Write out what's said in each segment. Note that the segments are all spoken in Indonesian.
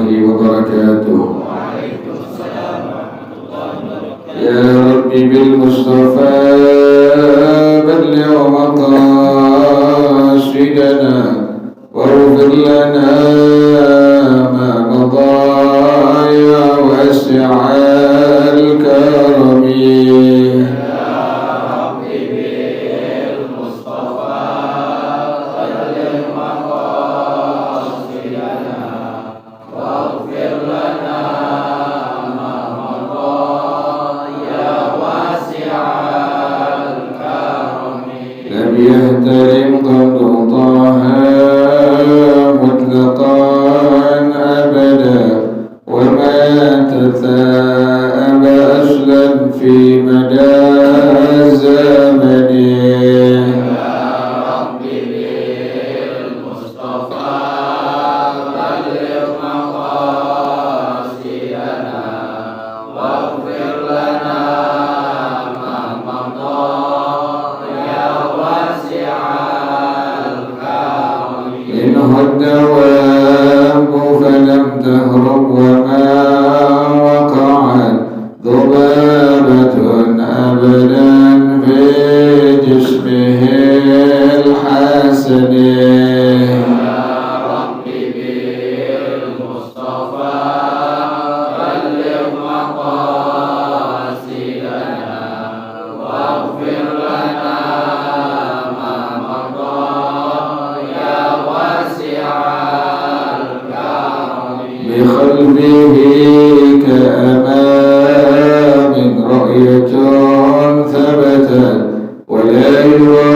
وبركاته. وعليكم السلام ورحمة الله وبركاته. يا رب بالمصطفى بلغ مقاصدنا واغفر لنا ما مضى يا واسع الكرم. يهترم قد طه مطلقا أبدا وما تثاءب أصلا في مدى الزمن. الدواب فلم تهرب وما وقعت ذبابة أبدا في جسمه الحسن. بقلبه كأمام رؤية ثبتت ولا يرى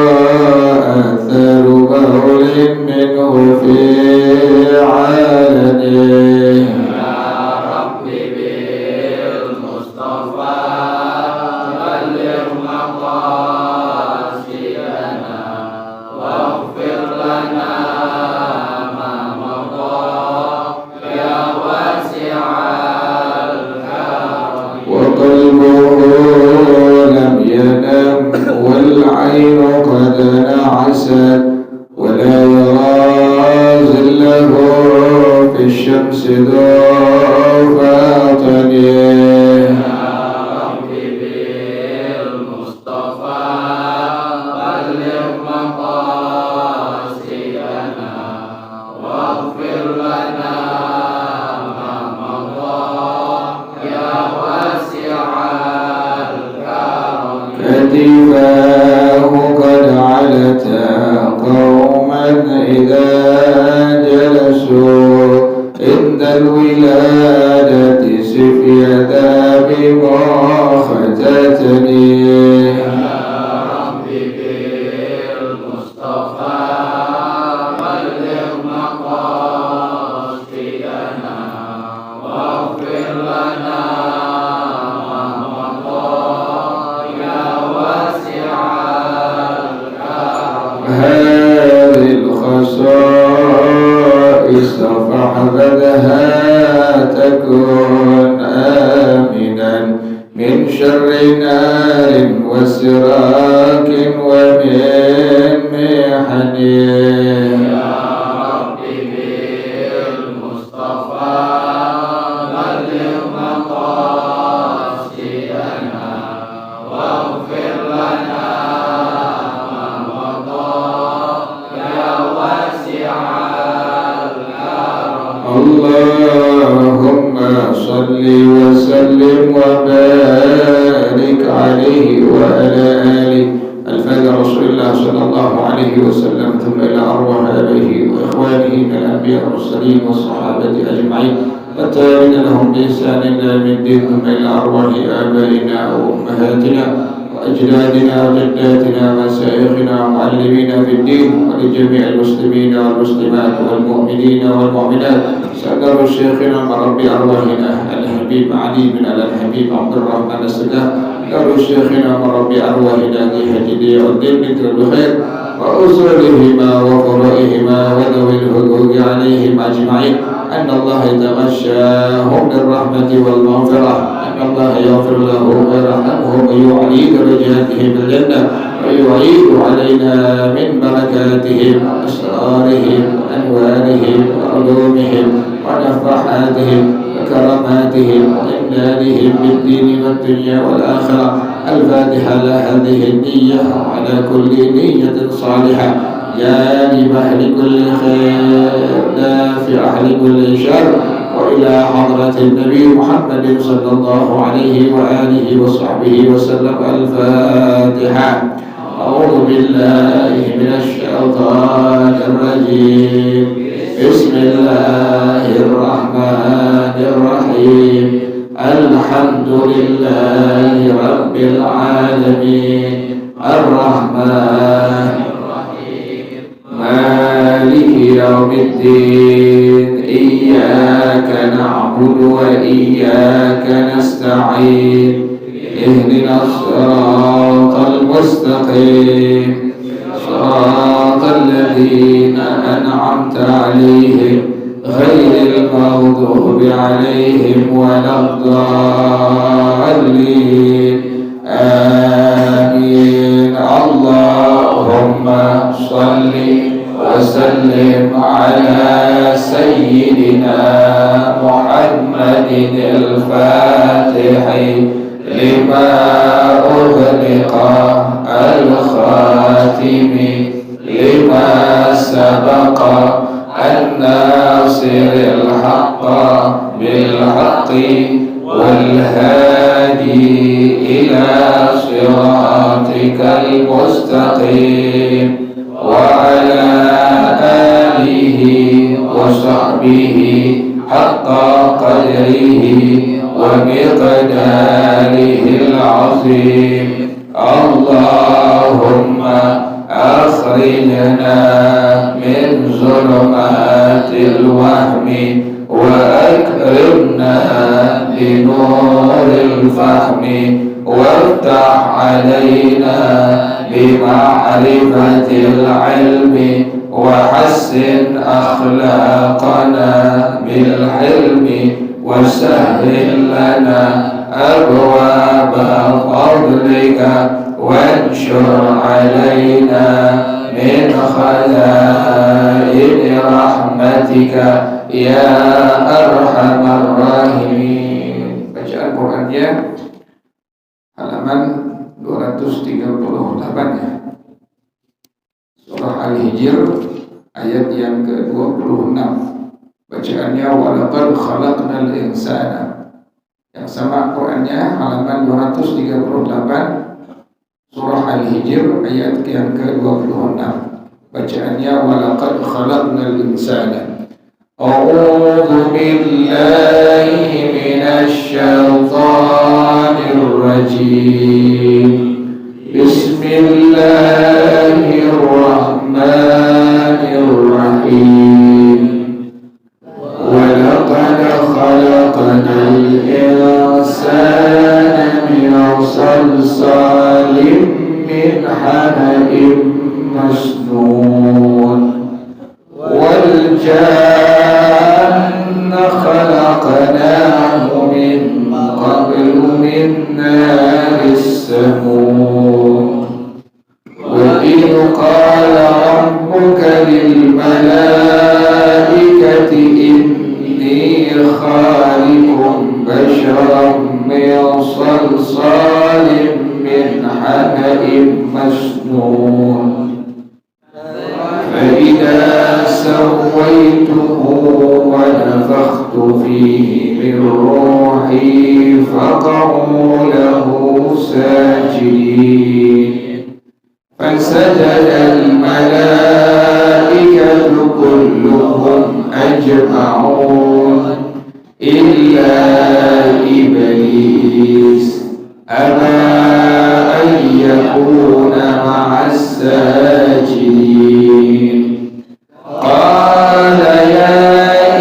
أثر بول منه في عالمه. وقلبه لم ينم والعين قد نعست ولا يرى ظله في الشمس ذو فاطن. كتفاه قد علتا قوما إذا جلسوا عند الولادة سف يدا بمختتني. هذه الخصائص فاحفظها تكن آمنا من شر نار وسراك ومن محن. اللهم صل وسلم وبارك عليه وعلى آله الفاذ رسول الله صلى الله عليه وسلم ثم إلى أرواح أبيه وإخوانه من الأنبياء والمرسلين والصحابة أجمعين والتابعين لهم بإحسان إلى يوم الدين ثم إلى أرواح آبائنا وأمهاتنا وأجدادنا وجداتنا ومشايخنا ومعلمينا في الدين ولجميع المسلمين والمسلمات والمؤمنين والمؤمنات. سأدر شيخنا مربي أرواحنا الحبيب علي بن الحبيب عبد الرحمن السداه دار شيخنا مربي أرواحنا ذي هدي والدين بنت الخير وأصولهما وفروعهما وذوي الحقوق عليهم أجمعين أن الله يتغشاهم بالرحمة والمغفرة أن الله يغفر له ويرحمهم ويعلي درجاتهم الجنة ويعيد علينا من بركاتهم وأسرارهم وأنوارهم وعلومهم ونفح وشفاعاتهم وكراماتهم وإمدادهم بالدين والدنيا والآخرة. الفاتحة على هذه النية وعلى كل نية صالحة جانبة لكل خير دافعة لكل شر، وإلى حضرة النبي محمد صلى الله عليه وآله وصحبه وسلم. الفاتحة. أعوذ بالله من الشيطان الرجيم. بسم الله الرحمن الرحيم. الحمد لله رب العالمين الرحمن الرحيم مالك يوم الدين. إياك نعبد وإياك نستعين. اهدنا الصراط المستقيم صراط الذين أنعمت عليهم غير المغضوب عليهم ولا الضالين. آمين. اللهم صل وسلم على سيدنا محمد الفاتح لما أغلق الخاتم لما سبق الناصر الحق بالحق والهادي إلى صراطك المستقيم وعلى آله وصحبه حق قدره ومقداره العظيم. اللهم أخرجنا من ظلمات الوهم وأكرمنا بنور الفهم وافتح علينا بمعرفة العلم وحسن أخلاقنا بالحلم وسهل لنا أبواب فضلك وانشر علينا من خزائن رحمتك يا أرحم الراحمين. Bacaan Qurannya halaman 238 ya. Surah Al-Hijr ayat yang ke-26. Bacaannya walaqad khalaqnal insana. Yang sama Qurannya halaman 238 Surah Al-Hijr ayat yang ke-26. Bacaannya walaqad khalaqnal insana. A'udzu billahi minasy syaithanir rajim. Bismillahirrahmanirrahim. Walaqad khalaqnal insana min salsalin min hama'in masnun wal janna khalaqnahu min qablu min naris samum wa idh qala rabbuka lil malaikati inni khaliqun basharan min salsalin min hama'in masnun فإذا سويته ونفخت فيه من روحي فقعوا له ساجدين فسجد الملائكة كلهم أجمعون إلا إبليس أبى أن يكون مع الساجدين. قال يا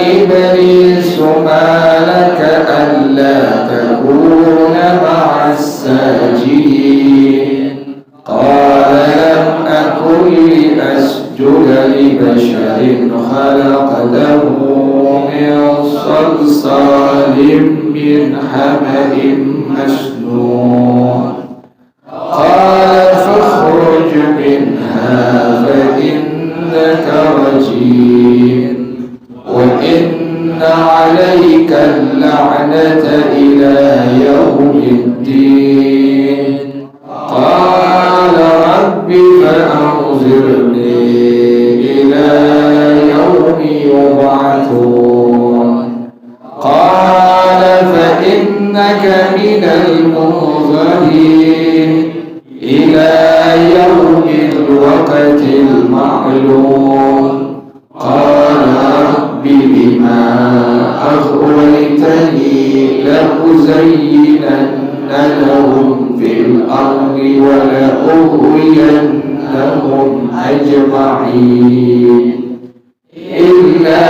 إبليس ما لك ألا تكون مع الساجدين؟ قال لم أكن لأسجد لبشر خلقته من صلصال من حمأ مسنون. قال فاخرج منها فإنك رجيم وإن عليك اللعنة إلى يوم الدين قال رب فأنظرني إلى يوم يبعثون قال فإنك من المنظرين إلى يوم الوقت المعلوم قال رب بما أغويتني لأزينن لهم في الأرض ولأغوينهم أجمعين إلا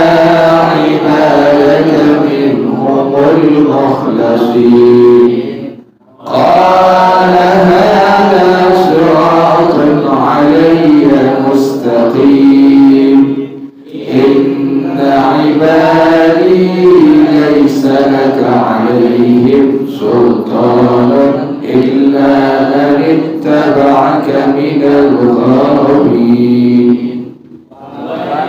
عبادك منهم المخلصين قال هذا صراط علي مستقيم إن عبادي ليس لك عليهم سلطان إلا من اتبعك من الغاوين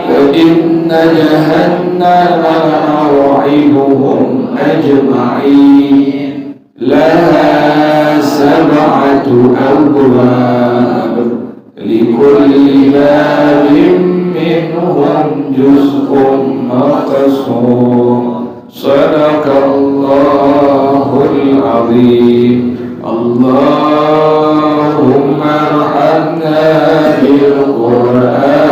فإن جهنم موعدهم أجمعين لها 7 أبواب لكل باب منهم جزء مقسوم صدق الله العظيم اللهم ارحمنا بالقرآن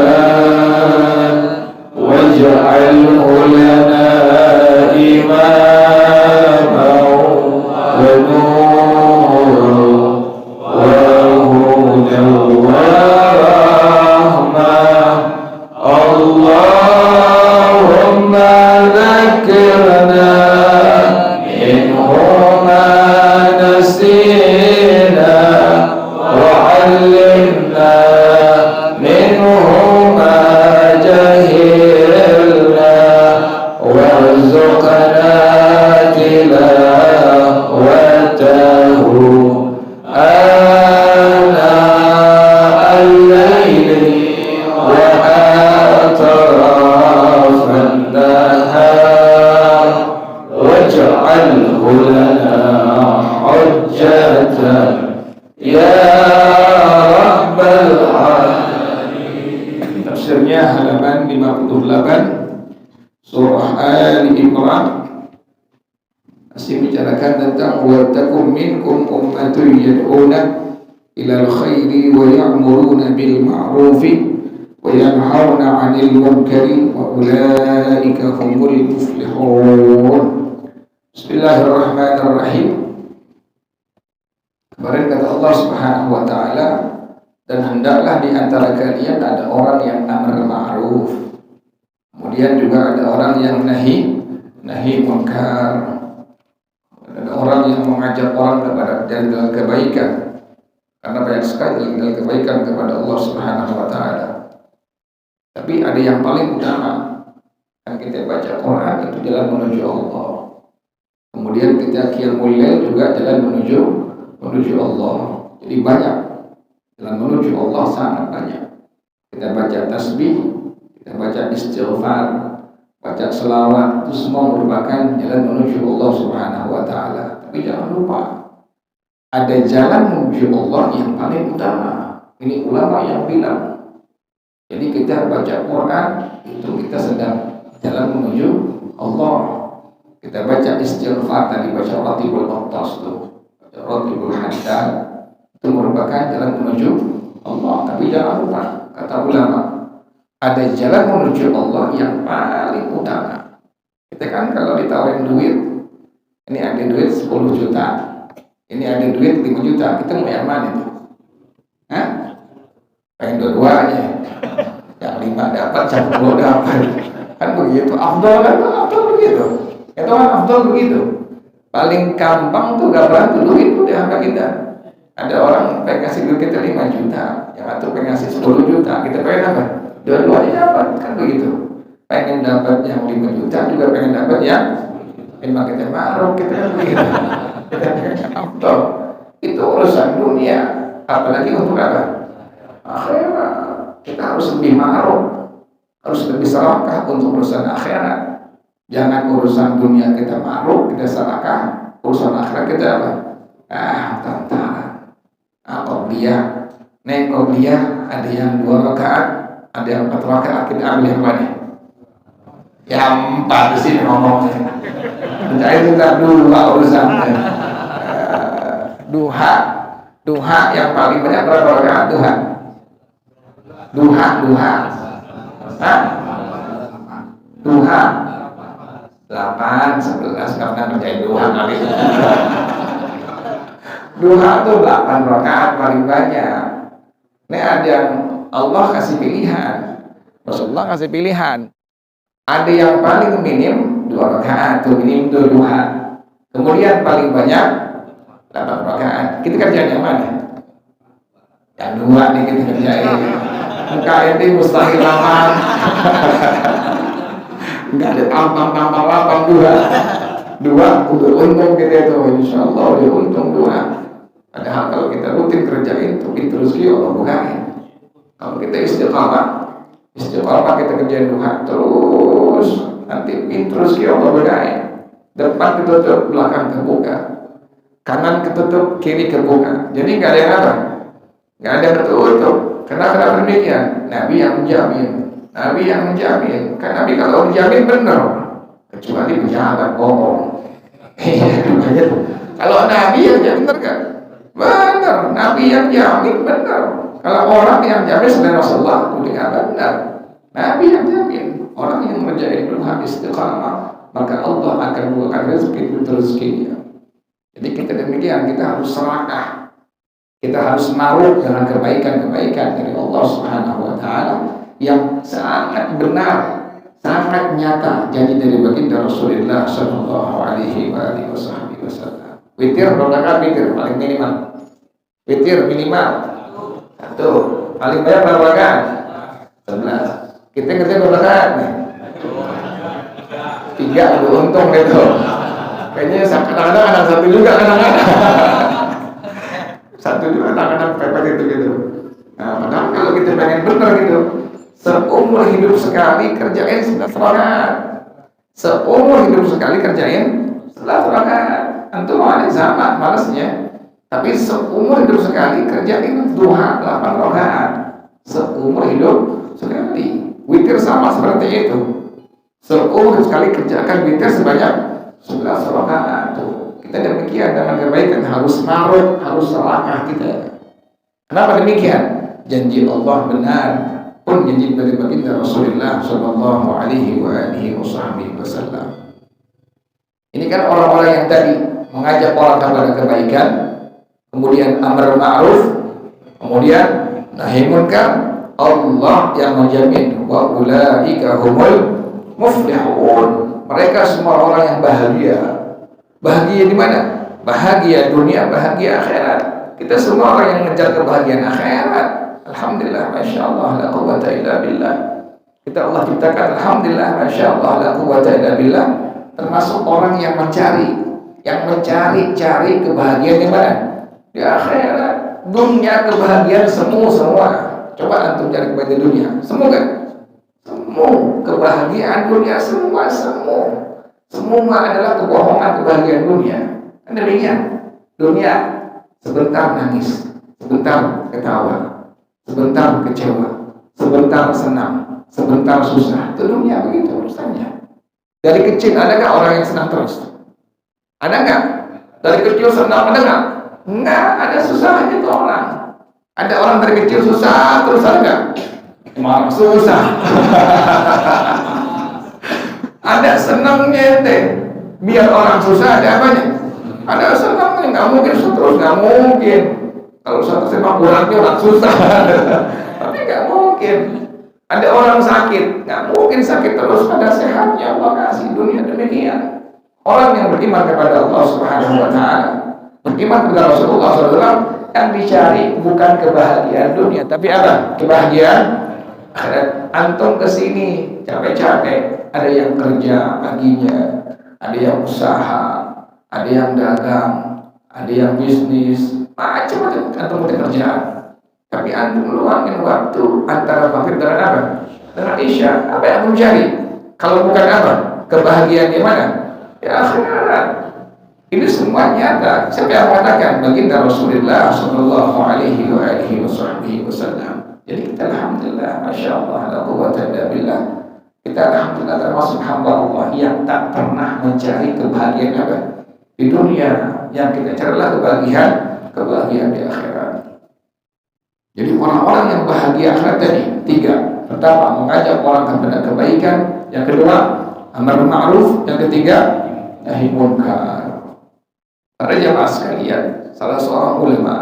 واجعله لنا إماما ونورا وهدى ورحمة اللهم ذكرنا منه ما نسينا وعلمنا منه ما جهلنا وارزقنا تلاوته آناء الليل وأطراف النهار واجعله لنا حجة يا رب العالمين. Tafsirnya halaman 58 surah Al-Imran masih bicarakan tentang wa takum minkum ummatun yad'una ilal khairi wa ya'muruna bil ma'rufi wa yanhauna 'anil munkari wa ulaika humul muflihun. Bismillahirrahmanirrahim. Kemarin kata Allah Subhanahu wa taala, dan hendaklah di antara kalian ada orang yang amar ma'ruf, kemudian juga ada orang yang nahi munkar, ada orang yang mengajak orang kepada jalan kebaikan, karena banyak sekali jalan kebaikan kepada Allah Subhanahu wa taala. Tapi ada yang paling utama, kan kita baca Quran itu jalan menuju Allah. Kemudian kita qiyamul lail juga jalan menuju Allah. Jadi banyak jalan menuju Allah, sangat banyak. Kita baca tasbih, kita baca istighfar, baca selawat, itu semua merupakan jalan menuju Allah Subhanahu wa taala. Tapi jangan lupa, ada jalan menuju Allah yang paling utama. Ini ulama yang bilang. Jadi kita baca Quran itu kita sedang jalan menuju Allah. Kita baca istighfar tadi, baca Ratibul Qattas itu, baca Ratibul Haddad, itu merupakan jalan menuju Allah. Tapi jangan lupa, kata ulama, ada jalan menuju Allah yang paling utama. Kita kan kalau ditawarin duit, ini ada duit 10 juta, ini ada duit 5 juta, kita mau yang mana itu? Hah? Pengen dua-duanya. Yang 5 dapat, yang 10 dapat. Kan begitu, afdal kan? Afdal begitu. Itu kan afdal begitu. Paling gampang tuh gak berantem duit tuh di angka kita. Ada orang pengen kasih duit kita 5 juta, yang satu pengen kasih 10 juta, kita pengen apa? Dua-duanya dapat, kan begitu. Pengen dapat yang 5 juta juga pengen dapat yang 5, kita maruk, kita begitu. Kita pengen afdal. Itu urusan dunia, apalagi untuk apa? Akhirat. Kita harus lebih maruk, harus lebih serakah untuk urusan akhirat. Jangan urusan dunia kita ma'ruf, kita serakah, urusan akhirat kita apa? Tentara. Qobliyah. Nek qobliyah ada yang 2 rakaat, ada yang 4 rakaat, kita ambil yang mana? Yang 4 di sini ngomongnya. Kita itu tak dua urusannya. Duha yang paling banyak berapa rakaat duha? Duha. Hah? Duha 8, 11, nggak pernah kerjain duha kali. Duha itu 8 rakaat paling banyak. Ini ada yang Allah kasih pilihan, Rasulullah kasih pilihan. Ada yang paling minim 2 rakaat, itu minim itu duha. Kemudian paling banyak 8 rakaat. Kita kerjain yang mana? Yang 2 nih kita kerjain. Muka ini mustahil lapan. Enggak ada tampang lapang 2 untung kita itu, insya Allah dia untung 2. Padahal kalau kita rutin kerjain itu pintu rezeki Allah bukain. Kalau kita istiqamah kita kerjain duha terus, nanti pintu rezeki Allah bukain. Depan ketutup, belakang terbuka, kanan ketutup, kiri terbuka. Jadi nggak ada yang apa? Nggak ada ketutup. Kenapa demikian? Nabi yang menjamin. Kan Nabi kalau menjamin benar, kecuali pejabat bohong. Kalau Nabi yang jamin benar kan? Benar. Nabi yang jamin benar. Kalau orang yang jamin selain Rasulullah itu nggak benar. Nabi yang jamin. Orang yang menjadi berusaha istiqamah, maka Allah akan bukakan rezekinya. Jadi kita demikian, kita harus serakah. Kita harus maruf dengan kebaikan-kebaikan dari Allah Subhanahu wa taala yang sangat benar, sangat nyata janji dari baginda Rasulullah sallallahu alaihi wasallam. Witir berapa kali witir paling minimal? Witir minimal 1. Paling banyak berapa rakaat? 11. Kita kerja berapa rakaat nih? 3, udah untung gitu. Kayaknya kadang-kadang ada 1 juga kadang-kadang. 1 juga kadang-kadang pepet itu gitu. Nah, padahal kalau kita pengen benar gitu, seumur hidup sekali kerjain 11 rakaat. Seumur hidup sekali kerjain 11 rakaat. Antum ada sama malasnya. Tapi seumur hidup sekali kerjain duha 8 rakaat. Seumur hidup sekali. Witir sama seperti itu. Seumur sekali kerjakan witir sebanyak 11 rakaat. Kita demikian dengan kebaikan, harus maruf, harus serakah kita. Kenapa demikian? Janji Allah benar, pun janji dari baginda Rasulullah sallallahu alaihi wasallam. Ini kan orang-orang yang tadi mengajak orang kepada kebaikan, kemudian amar ma'ruf, kemudian nahi munkar, Allah yang menjamin wa ulaika humul muflihun. Mereka semua orang yang bahagia. Bahagia di mana? Bahagia dunia, bahagia akhirat. Kita semua orang yang mengejar kebahagiaan akhirat. Alhamdulillah, masya Allah, la quwwata illa billah. Kita Allah ciptakan, alhamdulillah, masya Allah, la quwwata illa billah. Termasuk orang yang mencari kebahagiaan di mana? Di akhirat. Dunia kebahagiaan semua. Coba antum cari kebahagiaan dunia, semua kan? Semua kebahagiaan dunia semua adalah kebohongan kebahagiaan dunia. Kan demikian. Dunia sebentar nangis, sebentar ketawa, sebentar kecewa, sebentar senang, sebentar susah. Itu dunia begitu urusannya. Dari kecil adakah orang yang senang terus? Ada nggak? Dari kecil senang ada nggak? Nggak, ada susahnya itu orang. Ada orang dari kecil susah terus ada nggak? Malah susah. Ada senangnya deh. Biar orang susah ada apanya? Ada senangnya, nggak mungkin terus, nggak mungkin. Kalau satu sepak bolanya orang susah, tapi nggak mungkin. Ada orang sakit, nggak mungkin sakit terus. Ada sehatnya Allah kasih. Dunia demikian. Orang yang beriman kepada Allah Subhanahu wa taala, beriman kepada Rasulullah SAW, yang dicari bukan kebahagiaan dunia, tapi apa? Kebahagiaan akhirat. Antum kesini capek-capek, ada yang kerja paginya, ada yang usaha, ada yang dagang, ada yang bisnis, macam-macam antum kerjaan. Tapi antum luangin waktu antara maghrib dengan apa? Dengan isya. Apa yang antum cari? Kalau bukan apa? Kebahagiaan di mana? Di akhirat. Ini semua nyata. Siapa yang mengatakan? Baginda Rasulullah Sallallahu Alaihi Wasallam. Jadi kita alhamdulillah, masya Allah, la quwwata illa billah. Kita alhamdulillah termasuk hamba Allah yang tak pernah mencari kebahagiaan apa di dunia. Yang kita carilah kebahagiaan di akhirat. Jadi orang-orang yang bahagia akhirat tadi tiga. Pertama, mengajak orang kepada kebaikan. Yang kedua, amar ma'ruf. Yang ketiga, nahi munkar. Para jamaah sekalian, salah seorang ulama,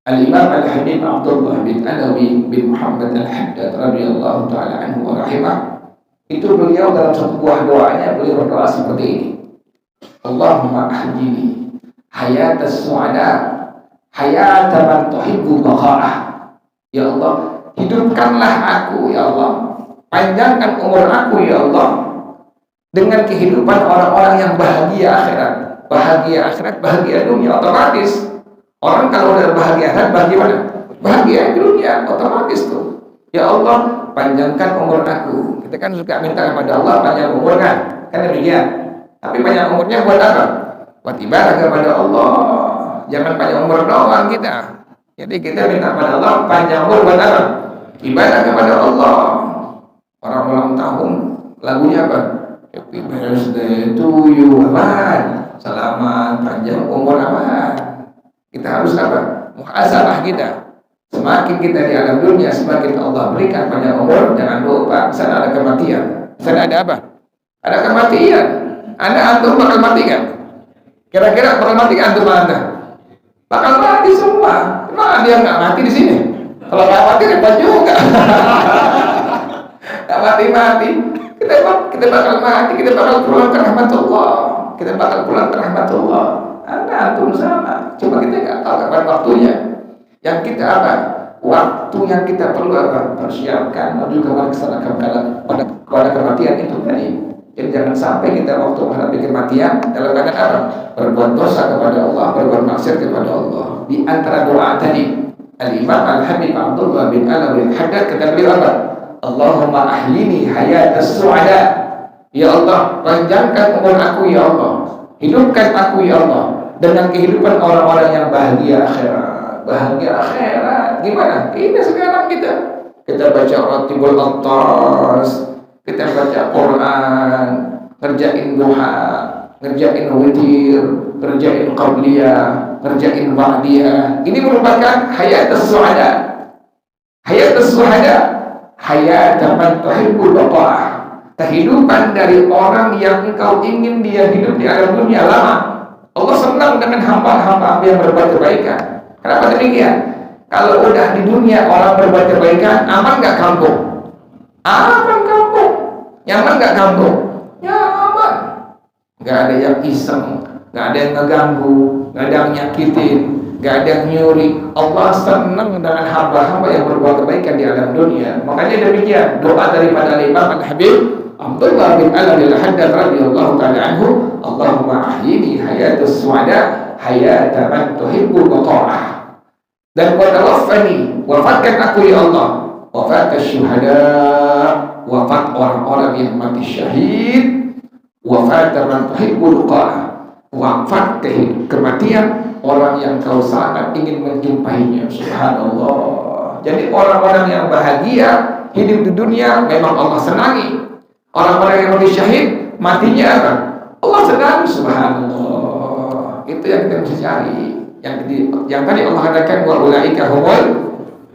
Al-Imam Al-Habib Abdullah bin Alawi bin Muhammad Al-Haddad radhiyallahu ta'ala anhu wa rahimah, itu beliau dalam satu buah doanya beliau berdoa seperti ini. Allahumma ahdini hayatas su'ada hayata man tuhibbu baqa'ah. Ya Allah, hidupkanlah aku ya Allah, panjangkan umur aku ya Allah dengan kehidupan orang-orang yang bahagia akhirat. Bahagia akhirat, bahagia dunia otomatis. Orang kalau udah bahagia akhirat, bahagia mana? Bahagia dunia otomatis tuh. Ya Allah, panjangkan umur aku. Kita kan suka minta kepada Allah panjang umur kan? Kan demikian. Tapi panjang umurnya buat apa? Buat ibadah kepada Allah. Jangan panjang umur doang kita. Jadi kita minta kepada Allah panjang umur buat apa? Ibadah kepada Allah. Orang ulang tahun lagunya apa? Happy birthday to you, aman. Selamat panjang umur, aman. Kita harus apa? Muhasabah kita. Semakin kita di alam dunia, semakin Allah berikan panjang umur. Jangan lupa, di sana ada kematian. Di sana ada apa? Ada kematian. Antum bakal mati kan? Kira-kira bakal mati kan antum anda? Bakal mati semua. Emang ada yang nggak mati di sini? Kalau nggak mati repot juga. Nggak mati-mati. Kita bakal mati. Kita bakal pulang ke rahmat Allah. Kita bakal pulang ke rahmat Allah. Antum sama. Cuma kita nggak tahu kapan waktunya. Yang kita apa? Waktu yang kita perlu apa? Persiapkan. Lalu juga melaksanakan pada kematian itu tadi. Jadi jangan sampai kita waktu menghadapi kematian dalam keadaan apa? Berbuat dosa kepada Allah, berbuat maksiat kepada Allah. Di antara doa tadi, Al-Imam Al-Habib Abdullah bin Alawi Al-Haddad kata beliau apa? Allahumma ahlini hayatas su'ada. Ya Allah, panjangkan umur aku ya Allah. Hidupkan aku ya Allah dengan kehidupan orang-orang yang bahagia akhirat. Bahagia akhirat. Gimana? Ini sekarang kita baca Ratibul Attas, kita baca Quran, ngerjain duha, ngerjain witir, ngerjain qabliyah, ngerjain ba'diyah. Ini merupakan hayatus su'ada. Hayatus su'ada, hayat man tuhibbul baqa'ah. Kehidupan dari orang yang engkau ingin dia hidup di alam dunia lama. Allah senang dengan hamba-hamba yang berbuat kebaikan. Kenapa demikian? Kalau udah di dunia orang berbuat kebaikan, aman gak kampung? Aman kampung. Nyaman gak kampung? Nyaman. Gak ada yang iseng, gak ada yang ngeganggu, gak ada yang nyakitin, gak ada yang nyuri. Allah senang dengan hamba-hamba yang berbuat kebaikan di alam dunia. Makanya demikian doa daripada Imam Al-Habib Abdullah bin Alawi Al-Haddad radhiyallahu ta'ala anhu, Allahumma ahyini hayatus su'ada hayata man tuhibbul baqa'ah. Dan watawaffani, wafatkan aku ya Allah, wafat syuhada, wafat orang-orang yang mati syahid, wafat man tuhibbul baqa'ah, wafat kematian orang yang kau sangat ingin menjumpainya. Subhanallah. Jadi orang-orang yang bahagia hidup di dunia memang Allah senangi. Orang-orang yang mati syahid, matinya apa? Allah senang. Subhanallah. Itu yang kita mesti cari. Yang tadi Allah katakan wa ulaika humul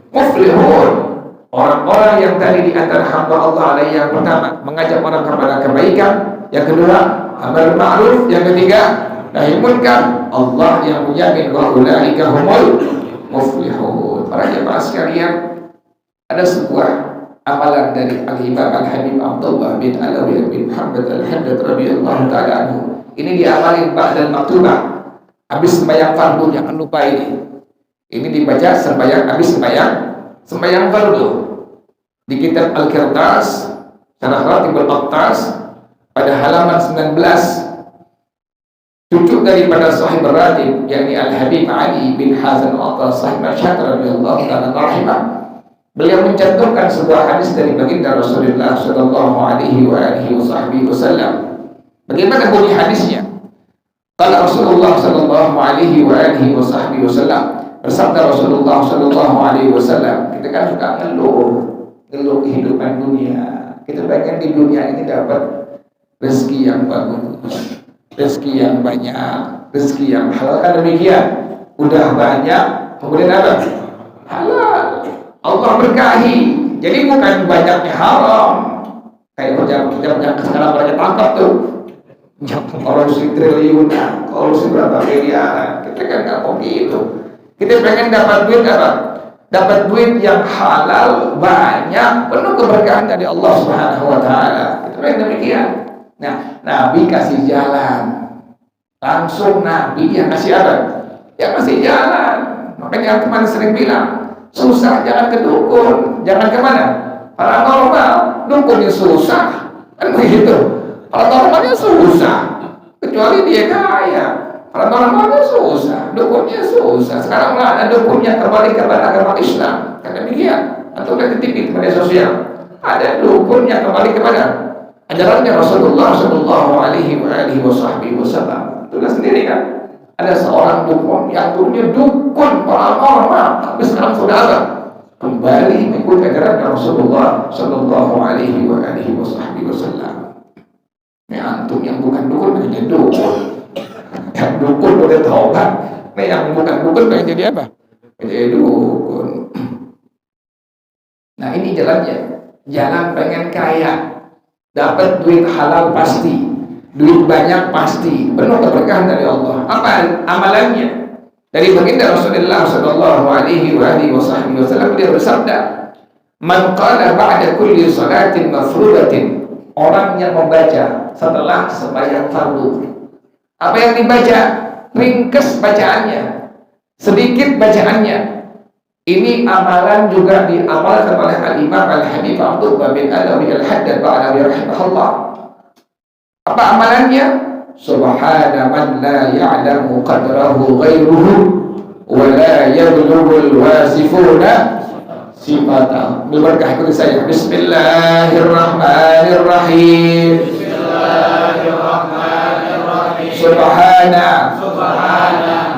muflihun. Orang-orang yang tadi di antara hamba Allah ada yang pertama mengajak orang kepada kebaikan, yang kedua amar ma'ruf, yang ketiga nahi munkar. Allah yang menjamin wa ulaika humul muflihun. Para jemaah sekalian, ada sebuah amalan dari Al-Imam Al-Habib Abdullah bin Alawi bin Muhammad Al-Haddad radhiyallahu ta'ala anhu. Ini diamalin ba'dal maktubah. Habis sembahyang fardu, jangan lupa ini. Ini dibaca habis sembahyang fardu. Di kitab Al-Qirtas, Syarah Ratibul Attas pada halaman 19. Cucu daripada sahib ratib yakni Al-Habib Ali bin Hazan Attas sahib Masyhad radhiyallahu ta'ala rahimah. Beliau mencantumkan sebuah hadis dari baginda Rasulullah sallallahu alaihi wasallam. Bagaimana bunyi hadisnya? Qala Rasulullah sallallahu alaihi wasallam, bersabda Rasulullah sallallahu alaihi wasallam, kita kan suka ngeluh kehidupan dunia. Kita pengen di dunia ini dapat rezeki yang bagus, rezeki yang banyak, rezeki yang halal. Kan demikian. Udah banyak, kemudian apa? Halal. Allah berkahi. Jadi bukan banyaknya haram. Kayak pejabat yang sekarang mereka tangkap tuh, korupsi triliunan, korupsi berapa miliaran. Kita kan nggak mau gitu. Kita pengen dapat duit apa? Dapat duit yang halal, banyak, penuh keberkahan dari Allah Subhanahu wa taala. Kita pengen demikian. Nah, Nabi kasih jalan. Langsung Nabi yang kasih apa? Yang kasih jalan. Makanya kemarin sering bilang, susah jangan ke dukun, jangan kemana? Paranormal, dukunnya susah, kan begitu. Paranormalnya susah, kecuali dia kaya. Paranormalnya susah, dukunnya susah. Sekarang lah ada dukunnya kembali kepada agama Islam, kan demikian. Atau lihat di TV, media sosial, ada dukunnya kembali kepada ajarannya Rasulullah Sallallahu Alaihi Wasallam. Itulah sendiri kan. Ada seorang dukun yang dulunya dukun paranormal, tapi sekarang sudah apa? Kembali mengikuti ajaran Rasulullah Sallallahu Alaihi Wasallam. Ini antum yang bukan dukun pengen jadi dukun, yang dukun udah taubat. Ini yang bukan dukun pengen jadi apa? Jadi dukun. Nah ini jalannya, jalan pengen kaya, dapat duit halal pasti, duit banyak pasti, penuh keberkahan dari Allah. Apa amalannya? Dari baginda Rasulullah sallallahu alaihi wasallam, dia bersabda, "Man qala ba'da kulli salatin mafrudatin," orang yang membaca setelah sembahyang fardu. Apa yang dibaca? Ringkas bacaannya, sedikit bacaannya. Ini amalan juga diamalkan oleh Al-Imam Al-Habib Abdullah bin Alawi Al-Haddad Ba'alawi rahimahullah. Apa amalannya? Subhana man la ya'lamu qadrahu ghairuhu wa la yablughul wasifuna sifatahu. Berkah ikuti saya. Bismillahirrahmanirrahim. Bismillahirrahmanirrahim. Subhana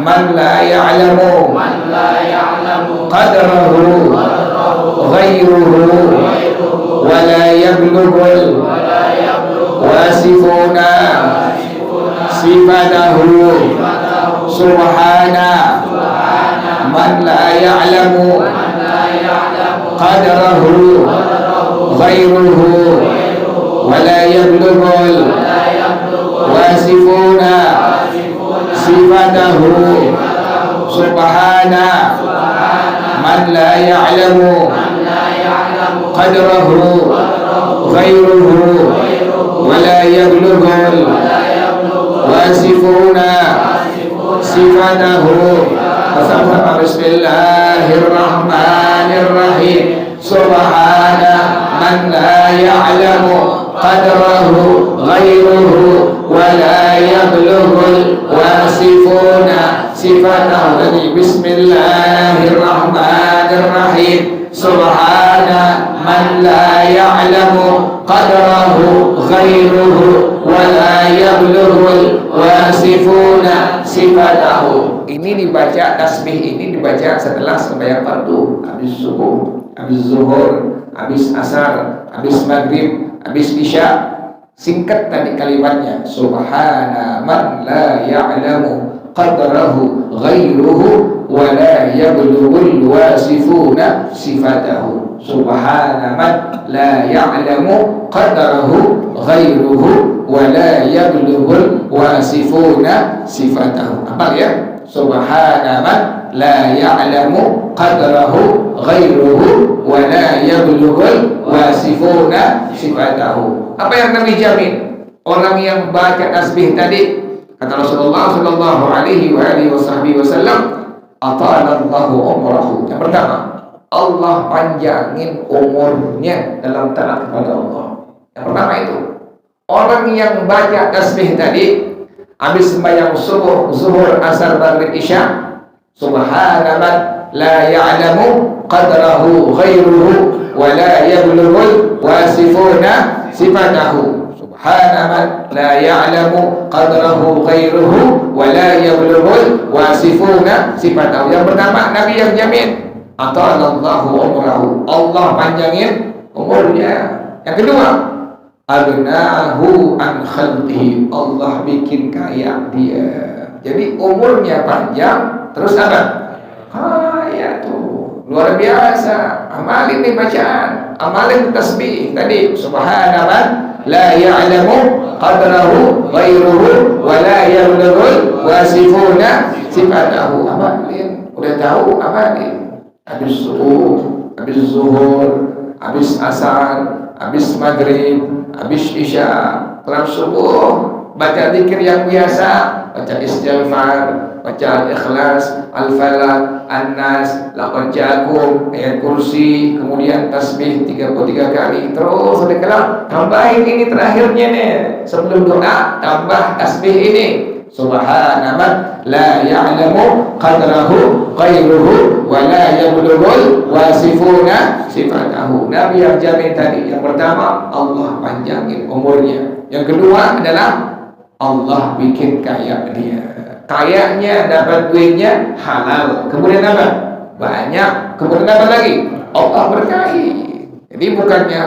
man la ya'lamu qadrahu ghairuhu wa la yablughul wasifuna sifatahu. Subhana man la ya'lamu qadrahu ghairuhu wa la yablughul wasifuna sifatahu. Subhana man la ya'lamu qadrahu ghairuhu wa la yablughul wasifuna sifatahu. Bersama Bismillahirrahmanirrahim. Subhana man la ya'lamu qadrahu ghairuhu wa la yablughul wasifuna sifatahu. Bismillahirrahmanirrahim. Subhana man la ya'lamu qadrahu ghairuhu wa la yablughul wasifuna sifatahu. Ini dibaca, tasbih ini dibaca setelah sembahyang fardu, habis subuh, habis zuhur, habis asar, habis maghrib, habis isya. Singkat tadi kalimatnya, Subhana man la ya'lamu qadrahu ghairuhu wa la yablughul wasifuna sifatahu. Subhana man la ya'lamu qadrahu ghairuhu wa la yablughul wasifuna sifatahu. Apa ya? Subhana man la ya'lamu qadrahu ghairuhu wa la yablughul wasifuna sifatahu. Apa yang Nabi jamin? Orang yang baca tasbih tadi, kata Rasulullah sallallahu alaihi wasallam, ata'anallahu umrahu. Yang pertama, Allah panjangin umurnya dalam taat kepada Allah. Yang pertama itu, orang yang baca tasbih tadi habis sembahyang subuh, zuhur, asar, maghrib, isya, subhana man la ya'lamu qadrahu ghairuhu wa la yablughul wasifuna sifatahu. Subhana man la ya'lamu qadrahu ghairuhu wa la yablughul wasifuna sifatahu. Yang pertama, Nabi yang jamin atalallahu umrahu, Allah panjangin umurnya. Yang kedua, agnahu an khalqihi, Allah bikin kaya dia. Jadi umurnya panjang, terus apa? Kaya tuh, luar biasa. Amalin nih bacaan, amalin tasbih tadi. Subhana man la ya'lamu qadrahu ghairuhu wa la yablughul wasifuna sifatahu. Amalin, udah tahu amalin. Habis subuh, habis zuhur, habis asar, habis maghrib, habis isya, setelah subuh baca zikir yang biasa, baca istighfar, baca al-ikhlas, al-falaq, an-nas, laqad ja'akum, ayat kursi, kemudian tasbih 33 kali, terus udah kelar. Tambahin ini terakhirnya nih, sebelum doa tambah tasbih ini. Subhana man la ya'lamu qadrahu ghairuhu wa la yablughul wasifuna sifatahu. Nabi yang jamin tadi, yang pertama Allah panjangin umurnya, yang kedua adalah Allah bikin kaya dia. Kayanya dapat duitnya halal, kemudian apa? Banyak, kemudian apa lagi? Allah berkahi. Jadi bukannya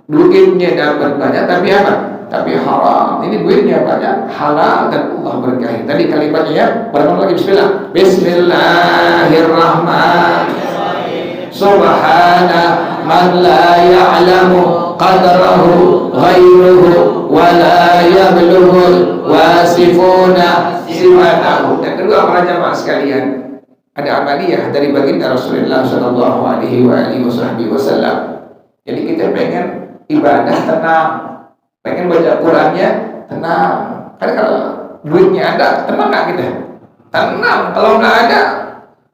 duitnya dapat banyak tapi apa? Tapi haram. Ini duitnya banyak, halal, dan Allah berkahi. Tadi kalimatnya ya, bareng lagi bismillah. Bismillahirrahmanirrahim. Subhana man la ya'lamu qadrahu ghairuhu wa la yablughul wasifuna sifatahu. Dan kedua, para jamaah sekalian, ada amaliyah dari baginda Rasulullah sallallahu alaihi wasallam. Jadi kita pengen ibadah tenang, pengen baca Qurannya tenang. Karena kalau duitnya ada, tenang nggak kita? Tenang. Kalau nggak ada,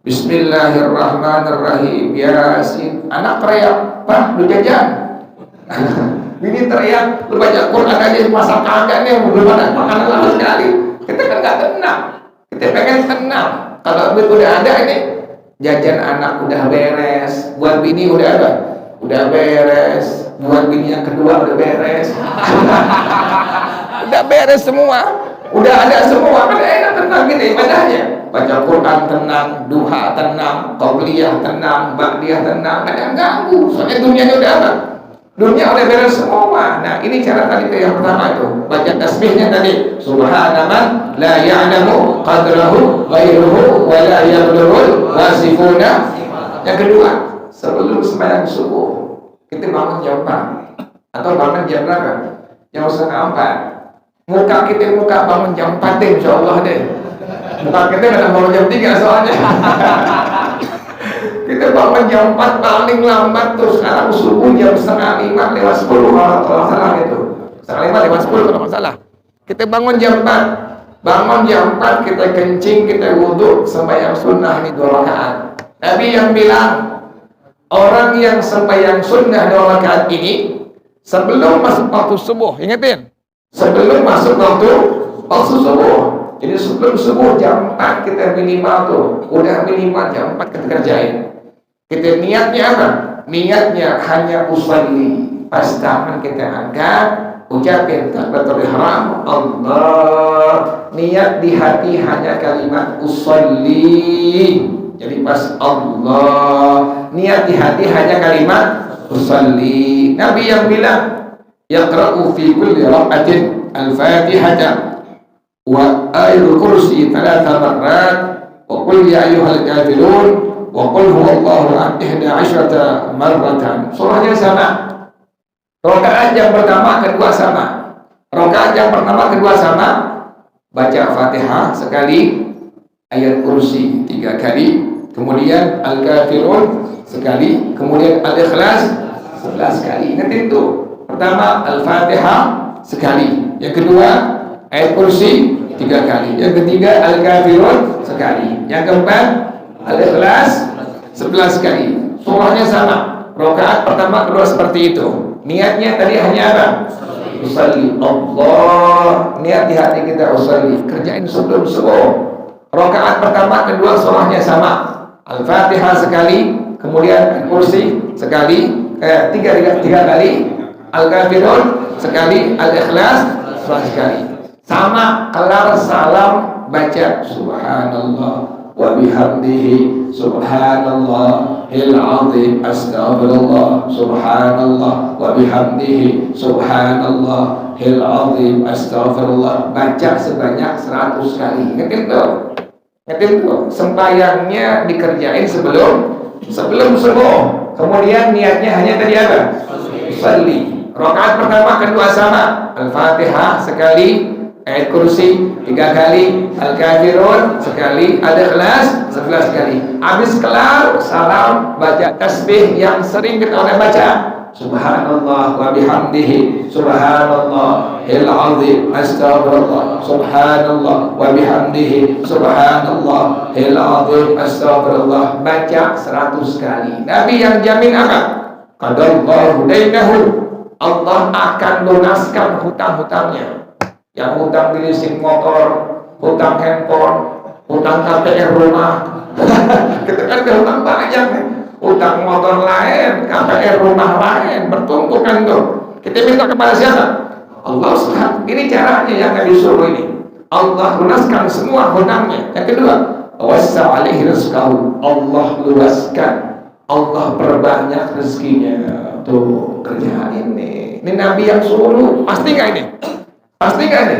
Bismillahirrahmanirrahim, Yasin. Anak teriak, Pak, lu jajan. Ini teriak, lu baca Quran aja masa kagak nih, belum ada makanan lama sekali. Kita kan nggak tenang. Kita pengen tenang. Kalau duit udah ada ini, jajan anak udah beres, buat bini udah ada, udah beres. Buat bini yang kedua udah beres. Udah beres semua, udah ada semua, kan enak tenang gitu ibadahnya. Baca Quran tenang, duha tenang, qabliyah tenang, ba'diyah tenang, ada yang ganggu. Soalnya dunianya udah apa? Dunia udah beres semua. Nah, ini cara tadi yang pertama itu. Baca tasbihnya tadi. Subhana man la ya'lamu qadrahu ghairuhu wa la yablughul wasifuna. Yang kedua, sebelum sembahyang subuh, kita bangun jam 4 atau bangun jam berapa? Jam setengah 4. Muka kita bangun jam 4 deh, insyaallah deh. Muka kita kadang bangun jam 3 soalnya. Kita bangun jam 4 paling lambat tuh sekarang subuh jam setengah 5 lewat 10 kalau salah itu. Setengah 5 lewat 10 kalau nggak salah. Kita bangun jam 4. Bangun jam 4 kita kencing, kita wudhu, sembahyang sunnah ini 2 rakaat. Nabi yang bilang, orang yang sembahyang sunnah 2 rakaat ini sebelum masuk waktu subuh, ingetin, sebelum masuk waktu subuh. Jadi sebelum subuh jam 4 kita minimal tuh, udah minimal jam 4 kita kerjain. Kita niatnya apa? Niatnya hanya usolli. Pas tangan kita angkat, ucapin takbiratul ihram, Allah. Niat di hati hanya kalimat usolli. Jadi pas Allah, niat di hati hanya kalimat usolli. Nabi yang bilang, yaqra'u fi kulli rak'atin al-fatihata wa ayatul kursi 3 marrat wa qul ya ayyuhal kafirun wa qul huwallahu ahad 11 marratan. Surahnya sama. Rakaat yang pertama kedua sama. Rakaat yang pertama kedua sama. Baca Fatihah sekali, ayat kursi 3 kali, kemudian al-kafirun sekali, kemudian al-ikhlas 11 kali. Ingat itu. Pertama al-Fatihah sekali, yang kedua ayat kursi 3 kali, yang ketiga al-kafirun sekali, yang keempat al-ikhlas 11 kali. Surahnya sama. Rakaat pertama kedua seperti itu. Niatnya tadi hanya apa? Usolli Allah. Niat di hati kita usolli. Kerjain sebelum subuh. Rakaat pertama kedua surahnya sama. Al-Fatihah sekali, kemudian kursi sekali, tiga kali, Al-Kafirun sekali, Al-Ikhlas sekali. Sama kelar salam baca subhanallah wa bihamdihi subhanallahil azim astaghfirullah subhanallah wa bihamdihi subhanallahil azim astaghfirullah, baca sebanyak 100 kali. Ngerti tuh? Sembahyangnya dikerjain sebelum subuh. Kemudian niatnya hanya tadi apa? Salli. Rakaat pertama kedua sama, Al-Fatihah sekali, ayat kursi 3 kali, Al-Kafirun sekali, Al-Ikhlas 11 kali. Habis kelar salam baca tasbih yang sering kita oleh baca, subhanallah wa bihamdihi subhanallahil azim astaghfirullah subhanallah wa bihamdihi subhanallahil azim astaghfirullah, baca 100 kali. Nabi yang jamin apa? Qadallahu dainahu, Allah akan lunaskan hutang-hutangnya. Yang hutang di leasing motor, hutang handphone, hutang KPR rumah. Kita kan hutang banyak nih. Hutang motor lain, KPR rumah lain, bertumpukan tuh. Kita minta kepada siapa? Allah SWT. Ini caranya yang Nabi suruh ini. Allah lunaskan semua hutangnya. Yang kedua, wassa alaihi rizqahu, Allah luaskan, Allah perbanyak rezekinya. Tuh, kerjaan ini Nabi yang suruh. Pasti nggak ini? Pasti nggak ini?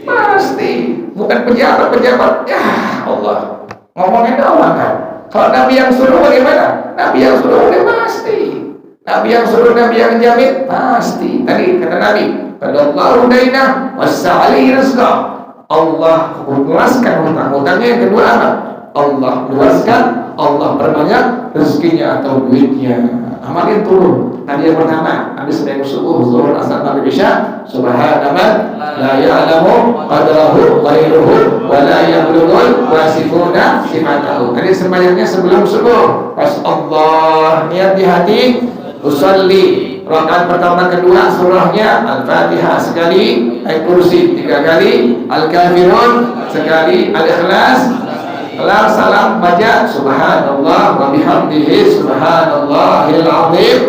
Pasti. Bukan pejabat. Ya Allah, ngomongin doang kan. Kalau Nabi yang suruh bagaimana? Nabi yang suruh udah pasti. Nabi yang suruh, Nabi yang jamin pasti. Tadi kata Nabi, qadallahu dainah wassa'ali rizqah, Allah luaskan hutang-hutangnya. Yang kedua apa? Allah luaskan, Allah perbanyak rezekinya atau duitnya. Amalin turun. Tadi yang pertama, habis dari subuh, zuhur, asar, maghrib, isya, subhanallahi la ya'lamu qadrahu ghairuhu wa la yablughul wasifuna sifatahu. Tadi sembahyangnya sebelum subuh. Pas Allah niat di hati, usolli. Rakaat pertama kedua surahnya Al-Fatihah sekali, ayat kursi 3 kali, Al-Kafirun sekali, Al-Ikhlas. Kelar salam baca subhanallah wa bihamdihi subhanallahil azim,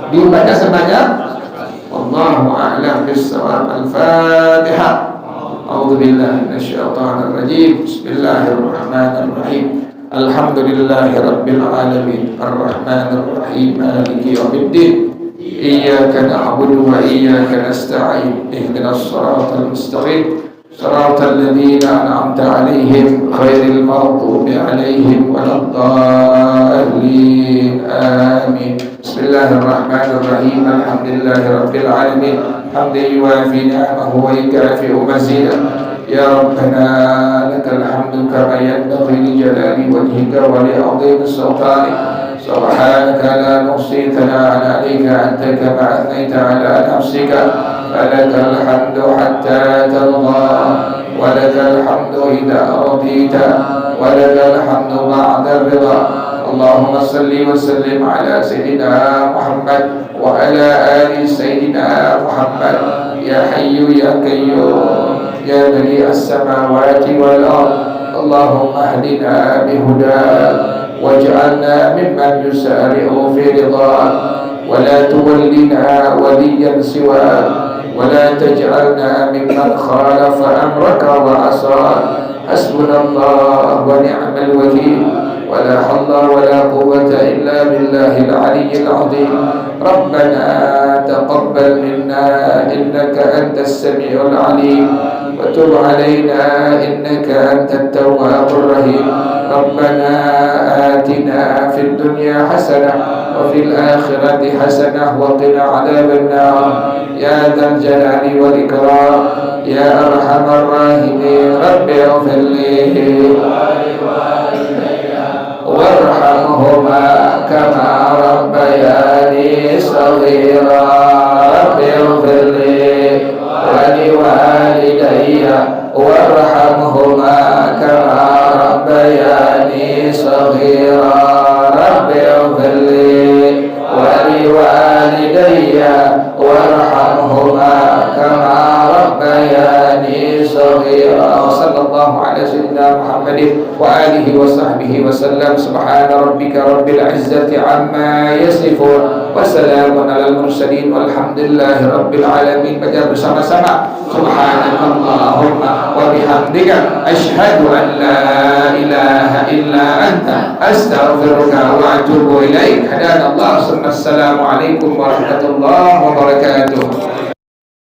dibaca sebanyak. Allahu a'lam bis-shawab. Al-Fatihah. A'udzu billahi minasyaitonir rajim. Bismillahirrahmanirrahim. Alhamdulillahirabbil alamin. Arrahmanir rahim. Maliki yaumiddin. Iyyaka na'budu wa iyyaka nasta'in. Ihdinas shiratal mustaqim. صراط الذين أنعمت عليهم غير المغضوب عليهم ولا الضالين آمين. بسم الله الرحمن الرحيم. الحمد لله رب العالمين حمدا يوافي نعمه ويكافئ مزيدا. يا ربنا لك الحمد كما ينبغي لجلال وجهك ولعظيم سلطانك. سبحانك لا نحصي ثناء عليك أنت كما أثنيت على نفسك. فلك الحمد حتى ترضى ولك الحمد إذا رضيت ولك الحمد بعد الرضا. اللهم صل وسلم على سيدنا محمد وعلى آل سيدنا محمد. يا حي يا قيوم يا بديع السماوات والأرض. اللهم اهدنا بهداك واجعلنا ممن يسارع في رضاك ولا تولنا وليا سواك ولا تجعلنا ممن خالف أمرك وعصاك. حسبنا الله ونعم الوكيل ولا حول ولا قوة إلا بالله العلي العظيم. ربنا تقبل منا إنك أنت السميع العليم وتب علينا إنك أنت التواب الرحيم. ربنا آتنا في الدنيا حسنة وفي الآخرة حسنة وقنا عذاب النار. يا ذا الجلال والإكرام يا أرحم الراحمين. رب اغفر لي وارحمهما كما ربياني صغيرا. رب اغفر لي ولوالدي وارحمهما كما ربياني صغيرا. رب اغفر لي ولوالدي وارحمهما كما ربياني صغيرا. وصلى الله sallallahu ala sayyidina Muhammadin wa alihi wa sahbihi wa sallam. Subhana rabbika rabbil izzati amma yasifun wa salamun alal mursalin walhamdulillahi rabbil alamin. Baca bersama-sama subhanakallahumma wa bihamdika asyhadu an la ilaha illa anta astaghfiruka wa atubu ilaik. Hadanallahu. Assalamualaikum warahmatullahi wabarakatuh.